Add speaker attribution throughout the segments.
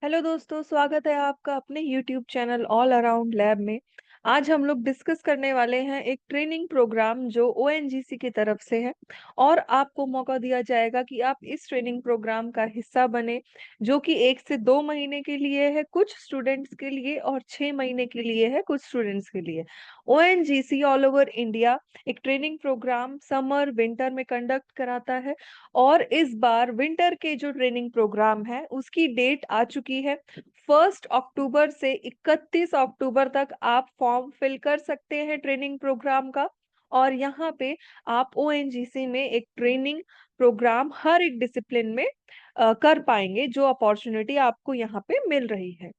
Speaker 1: Hello दोस्तों, स्वागत है आपका अपने YouTube channel all around lab में। आज हम लोग डिस्कस करने वाले हैं एक ट्रेनिंग प्रोग्राम जो ओएनजीसी की तरफ से है और आपको मौका दिया जाएगा कि आप इस ट्रेनिंग प्रोग्राम का हिस्सा बने, जो कि 1 से 2 महीने के लिए है कुछ स्टूडेंट्स के लिए और 6 महीने के लिए है कुछ स्टूडेंट्स के लिए। ओएनजीसी ऑल ओवर इंडिया एक ट्रेनिंग प्रोग्राम समर विंटर में कंडक्ट कराता है और इस बार विंटर के जो ट्रेनिंग प्रोग्राम है उसकी डेट आ चुकी है। 1 अक्टूबर से 31 अक्टूबर तक आप फॉर्म फिल कर सकते हैं ट्रेनिंग प्रोग्राम का। और यहाँ पे आप ओएनजीसी में एक ट्रेनिंग प्रोग्राम हर एक डिसिप्लिन में कर पाएंगे, जो अपॉर्चुनिटी आपको यहाँ पे मिल रही है।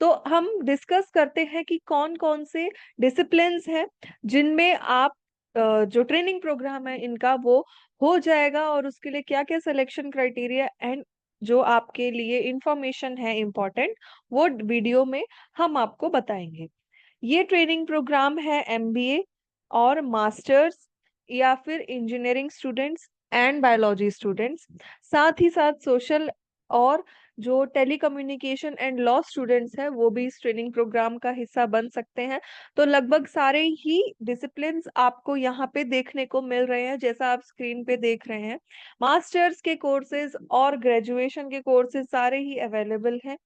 Speaker 1: तो हम डिस्कस करते हैं कि कौन कौन से डिसिप्लिन्स हैं जिनमें आप जो ट्रेनिंग प्रोग्राम है इनका वो हो जाएगा और उसके लिए क्या क्या सिलेक्शन क्राइटेरिया एंड जो आपके लिए इंफॉर्मेशन है इम्पोर्टेंट, वो वीडियो में हम आपको बताएंगे। ये ट्रेनिंग प्रोग्राम है एमबीए और मास्टर्स या फिर engineering students and biology students, साथ ही साथ सोशल और जो टेलीकम्युनिकेशन एंड लॉ स्टूडेंट्स हैं वो भी इस ट्रेनिंग प्रोग्राम का हिस्सा बन सकते हैं। तो लगभग सारे ही डिसिप्लिन्स आपको यहाँ पे देखने को मिल रहे हैं, जैसा आप स्क्रीन पे देख रहे हैं। मास्टर्स के कोर्सेज और ग्रेजुएशन के कोर्सेज सारे ही अवेलेबल हैं।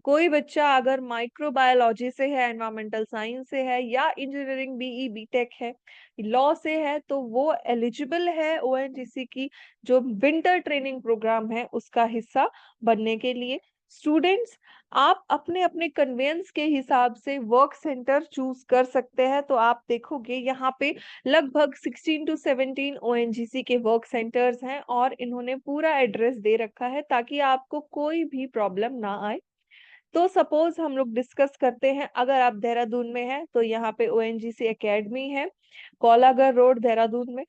Speaker 1: कोई बच्चा अगर माइक्रोबायोलॉजी से है, एनवायरमेंटल साइंस से है या इंजीनियरिंग बीई बीटेक है, लॉ से है, तो वो एलिजिबल है ओएनजीसी की जो विंटर ट्रेनिंग प्रोग्राम है उसका हिस्सा बनने के लिए। स्टूडेंट्स, आप अपने अपने कन्वेंस के हिसाब से वर्क सेंटर चूज कर सकते हैं। तो आप देखोगे यहाँ पे लगभग 16 to 17 ओएनजीसी के वर्क सेंटर्स हैं और इन्होंने पूरा एड्रेस दे रखा है ताकि आपको कोई भी प्रॉब्लम ना आए। तो सपोज हम लोग डिस्कस करते हैं, अगर आप देहरादून में हैं तो यहाँ पे ओएनजीसी एकेडमी है, कोलाघर रोड देहरादून में।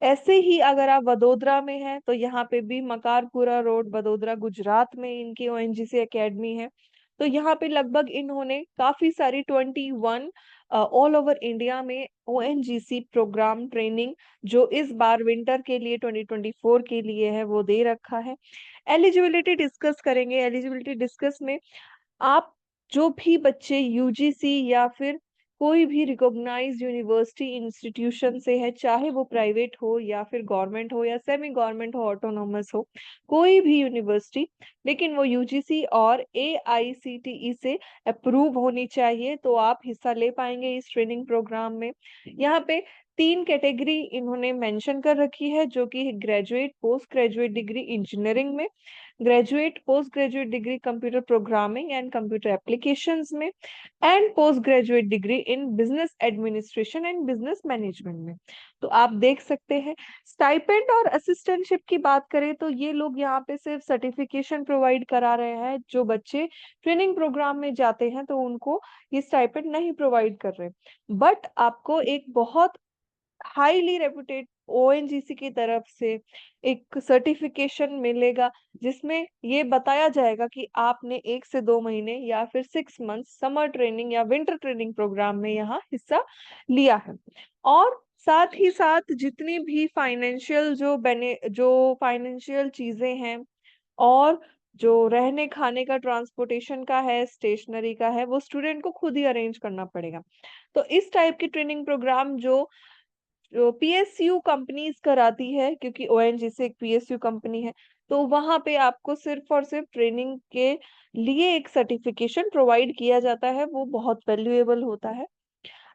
Speaker 1: ऐसे ही अगर आप वडोदरा में हैं तो यहाँ पे भी मकारपुरा रोड वडोदरा गुजरात में इनकी ओएनजीसी एकेडमी है। तो यहाँ पे लगभग इन्होंने काफी सारी 21 ऑल ओवर इंडिया में ओएनजीसी प्रोग्राम ट्रेनिंग जो इस बार विंटर के लिए 2024 के लिए है वो दे रखा है। एलिजिबिलिटी डिस्कस करेंगे। एलिजिबिलिटी डिस्कस में आप जो भी बच्चे यूजीसी या फिर कोई भी रिकॉग्नाइज्ड यूनिवर्सिटी इंस्टीट्यूशन से है, चाहे वो प्राइवेट हो या फिर गवर्नमेंट हो या सेमी गवर्नमेंट हो, ऑटोनॉमस हो, कोई भी यूनिवर्सिटी, लेकिन वो यूजीसी और एआईसीटीई से अप्रूव होनी चाहिए, तो आप हिस्सा ले पाएंगे इस ट्रेनिंग प्रोग्राम में। यहाँ पे 3 कैटेगरी इन्होंने मेंशन कर रखी है, जो कि graduate post graduate degree engineering में, graduate post graduate degree computer programming and computer applications में, and post graduate degree in business administration and business management में। तो आप देख सकते हैं। स्टाइपेंड और असिस्टेंटशिप की बात करें तो ये लोग यहाँ पे सिर्फ सर्टिफिकेशन प्रोवाइड करा रहे हैं। जो बच्चे ट्रेनिंग प्रोग्राम में जाते हैं तो उनको ये स्टाइपेंड नहीं प्रोवाइड कर रहे, बट आपको एक बहुत हाईली रेपुटेड ओएनजीसी की तरफ से एक सर्टिफिकेशन मिलेगा, जिसमें ये बताया जाएगा कि आपने 1 से 2 महीने या फिर 6 मंथ समर ट्रेनिंग या विंटर ट्रेनिंग प्रोग्राम में यहाँ हिस्सा लिया है। और साथ ही साथ जितनी भी जो फाइनेंशियल चीजें हैं और जो रहने खाने का, ट्रांसपोर्टेशन का है, स्टेशनरी का है, वो स्टूडेंट को खुद ही अरेंज करना पड़ेगा। तो इस टाइप की ट्रेनिंग प्रोग्राम जो पीएसयू कंपनीज कराती है, क्योंकि ओएनजीसी एक पीएसयू कंपनी है, तो वहां पे आपको सिर्फ और सिर्फ ट्रेनिंग के लिए एक सर्टिफिकेशन प्रोवाइड किया जाता है, वो बहुत वैल्यूएबल होता है।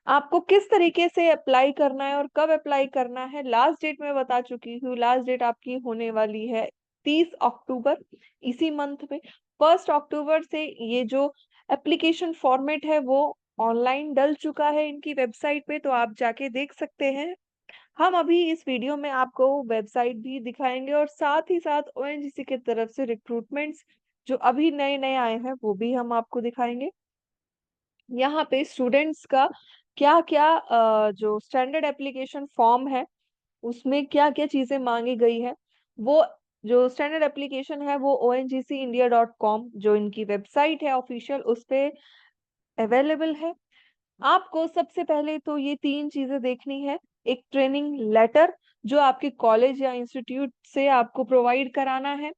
Speaker 1: आपको किस तरीके से अप्लाई करना है और कब अप्लाई करना है, लास्ट डेट मैं बता चुकी हूँ। लास्ट डेट आपकी होने वाली है 30 अक्टूबर, इसी मंथ में। 1 अक्टूबर से ये जो एप्लीकेशन फॉर्मेट है वो ऑनलाइन डल चुका है इनकी वेबसाइट पे, तो आप जाके देख सकते हैं। हम अभी इस वीडियो में आपको वेबसाइट भी दिखाएंगे और साथ ही साथ ओएनजीसी की तरफ से रिक्रूटमेंट्स जो अभी नए नए आए हैं वो भी हम आपको दिखाएंगे। यहाँ पे स्टूडेंट्स का क्या क्या जो स्टैंडर्ड एप्लीकेशन फॉर्म है उसमें क्या क्या चीजें मांगी गई है, वो जो स्टैंडर्ड एप्लीकेशन है वो ONGCindia.com जो इनकी वेबसाइट है ऑफिशियल, उस पे अवेलेबल है। आपको सबसे पहले तो ये 3 चीजें देखनी है। एक ट्रेनिंग लेटर जो आपके कॉलेज या इंस्टीट्यूट से आपको प्रोवाइड कराना है,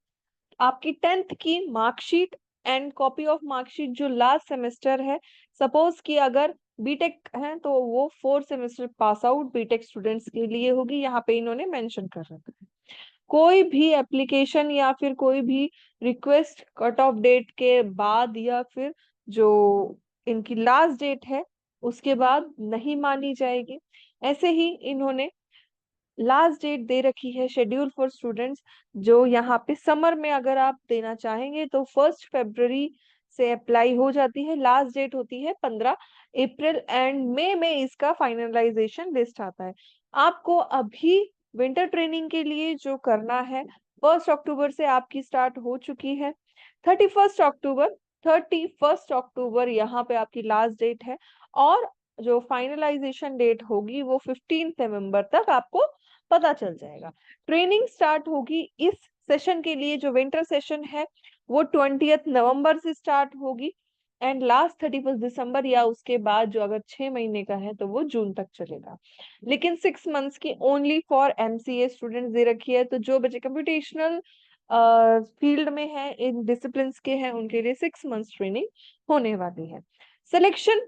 Speaker 1: आपकी 10th की marksheet and copy of marksheet जो लास्ट सेमेस्टर है, सपोज कि अगर बीटेक है तो वो 4 semester pass out BTech students के लिए होगी, यहाँ पे इन्होंने मेंशन कर रखा है। कोई भी एप्लीकेशन या फिर कोई भी रिक्वेस्ट कट ऑफ डेट के बाद या फिर जो इनकी लास्ट डेट है उसके बाद नहीं मानी जाएगी। ऐसे ही इन्होंने लास्ट डेट दे रखी है शेड्यूल फॉर स्टूडेंट्स, जो यहाँ पे समर में अगर आप देना चाहेंगे तो 1 फरवरी से अप्लाई हो जाती है। लास्ट डेट होती है 15 अप्रैल एंड मई में इसका फाइनलाइजेशन लिस्ट आता है। आपको अभी विंटर ट्रेनिंग के लिए जो करना है, 1 अक्टूबर से आपकी स्टार्ट हो चुकी है। 31 अक्टूबर 31 अक्टूबर यहाँ पे आपकी लास्ट डेट है, और जो फाइनलाइजेशन डेट होगी वो 15 नवंबर तक आपको पता चल जाएगा। ट्रेनिंग स्टार्ट होगी इस सेशन के लिए, जो विंटर सेशन है वो 20 नवंबर से स्टार्ट होगी एंड लास्ट 31 दिसंबर या उसके बाद जो अगर 6 महीने का है तो वो जून तक चलेगा। लेकिन 6 मंथ्स की only for MCA students they रखी है, तो जो बच्चे कंप्यूटेशनल फील्ड में है, इन डिसिप्लिन के हैं, उनके लिए 6 मंथ्स ट्रेनिंग होने वाली है। सिलेक्शन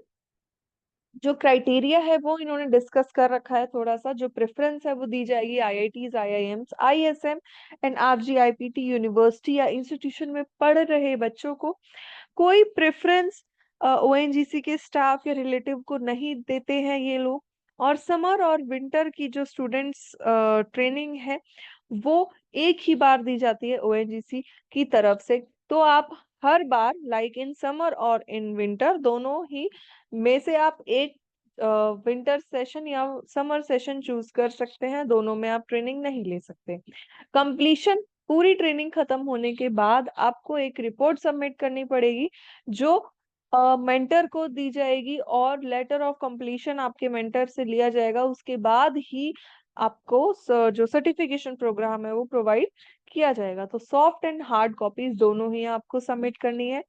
Speaker 1: जो क्राइटेरिया है वो इन्होंने डिस्कस कर रखा है थोड़ा सा। जो प्रेफरेंस है वो दी जाएगी IITs, IIMs, ISM and RGIPT university या इंस्टीट्यूशन में पढ़ रहे बच्चों को। कोई प्रेफरेंस ओएनजीसी के स्टाफ या रिलेटिव को नहीं देते हैं ये लोग। और समर और विंटर की जो स्टूडेंट्स ट्रेनिंग है वो एक ही बार दी जाती है ओएनजीसी की तरफ से। तो आप हर बार लाइक इन समर और इन विंटर दोनों ही में से आप एक विंटर सेशन या समर सेशन चूज कर सकते हैं, दोनों में आप ट्रेनिंग नहीं ले सकते। कंप्लीशन, पूरी ट्रेनिंग खत्म होने के बाद आपको एक रिपोर्ट सबमिट करनी पड़ेगी जो मेंटर को दी जाएगी, और लेटर ऑफ कंप्लीशन आपके मेंटर से लिया जाएगा। उसके बाद ही आपको जो सर्टिफिकेशन प्रोग्राम है वो प्रोवाइड किया जाएगा। तो सॉफ्ट एंड हार्ड कॉपीज दोनों ही आपको सबमिट करनी है।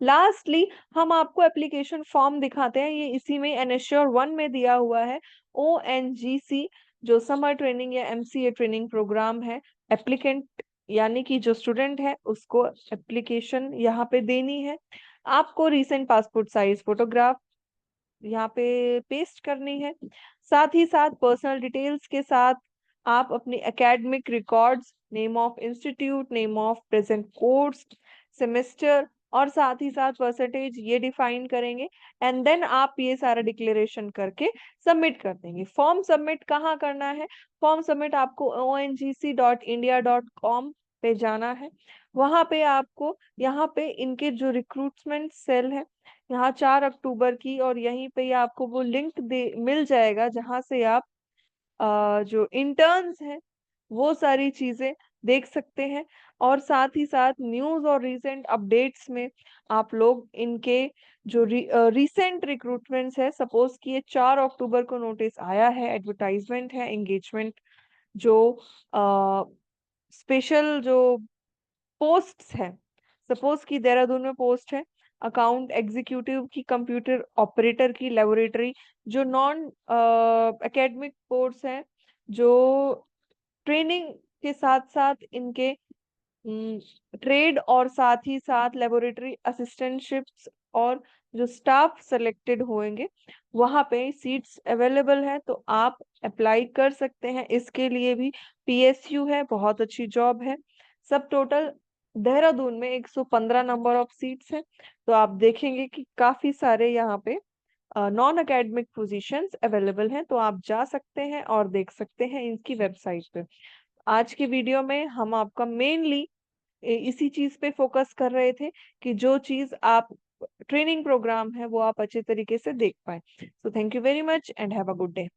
Speaker 1: लास्टली हम आपको एप्लीकेशन फॉर्म दिखाते हैं, ये इसी में एनएश्योर 1 में दिया हुआ है। ओएनजीसी जो समर ट्रेनिंग या एमसीए ट्रेनिंग प्रोग्राम है, एप्लीकेंट यानी कि जो स्टूडेंट है उसको एप्लीकेशन यहाँ पे देनी है। आपको रीसेंट पासपोर्ट साइज फोटोग्राफ यहाँ पे पेस्ट करनी है। साथ ही साथ पर्सनल डिटेल्स के साथ आप अपनी academic records, name of institute, name of present course, semester और साथ ही साथ परसेंटेज ये डिफाइन करेंगे। एंड देन आप ये सारा डिक्लेरेशन करके सबमिट कर देंगे। फॉर्म सबमिट कहाँ करना है? फॉर्म सबमिट आपको ONGC.India.com पे जाना है। वहां पे आपको, यहाँ पे इनके जो रिक्रूटमेंट सेल है, यहाँ 4 अक्टूबर की, और यहीं पे ही आपको वो लिंक दे मिल जाएगा जहां से आप जो इंटर्न्स हैं वो सारी चीजें देख सकते हैं। और साथ ही साथ न्यूज और रीसेंट अपडेट्स में आप लोग इनके जो रीसेंट रिक्रूटमेंट्स है, सपोज कि ये 4 अक्टूबर को नोटिस आया है, एडवर्टाइजमेंट है, एंगेजमेंट जो स्पेशल जो पोस्ट्स है, सपोज कि देहरादून में पोस्ट है अकाउंट एग्जीक्यूटिव की, कंप्यूटर ऑपरेटर की, लेबोरेटरी, जो नॉन एकेडमिक कोर्स है, जो ट्रेनिंग के साथ साथ इनके ट्रेड और साथ ही साथ लेबोरेटरी असिस्टेंटशिप्स और जो स्टाफ सेलेक्टेड होंगे वहां पे सीट्स अवेलेबल है, तो आप अप्लाई कर सकते हैं। इसके लिए भी पीएसयू है, बहुत अच्छी जॉब है। सब टोटल देहरादून में 115 नंबर ऑफ सीट्स हैं। तो आप देखेंगे कि काफी सारे यहाँ पे नॉन एकेडमिक पोजीशंस अवेलेबल हैं, तो आप जा सकते हैं और देख सकते हैं इनकी वेबसाइट पे। आज की वीडियो में हम आपका मेनली इसी चीज पे फोकस कर रहे थे कि जो चीज आप ट्रेनिंग प्रोग्राम है वो आप अच्छे तरीके से देख पाए। So thank you very much and have a good day.